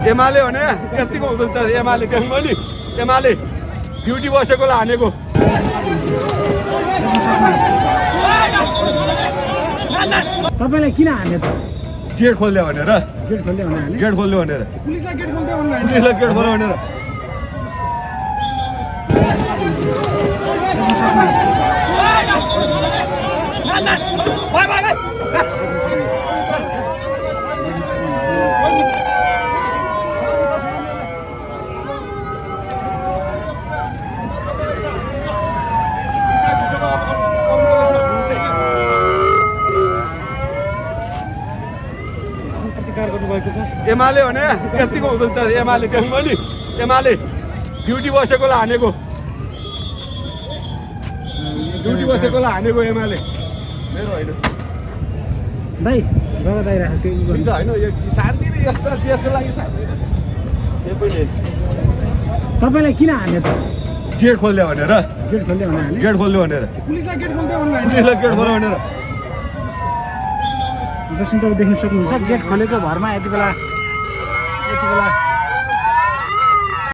एमाले भने यतिको हुँदैन एमाले चाहिँ मैले एमाले ड्युटी बसेकोलाई हानेको तपाईलाई किन हाने त गेट खोल्दै भनेर गेट खोल्दै भने गेट खोल्दै भनेर पुलिसलाई गेट खोल्दै भने पुलिसलाई गेट खोल्दै भनेर एमाले भने यतिको हुँदैन एमाले चाहिँ मैले एमाले ड्युटी बसेकोलाई हानेको ड्युटी बसेकोलाई हानेको एमाले मेरो होइन दाइ बाबा दाइ राखेको हुन्छ होइन यो शान्ति नै यस्तो देशको लागि शान्ति यो पनि तपाईलाई किन हाने त गेट खोल्दै भनेर गेट खोल्दै भने गेट खोल्दै भनेर पुलिसलाई गेट खोल्दै भने पुलिसलाई गेट खोल्दै भनेर जसले तपाईँ देख्न सक्नुहुन्छ गेट खोलेको भरमा यति बेला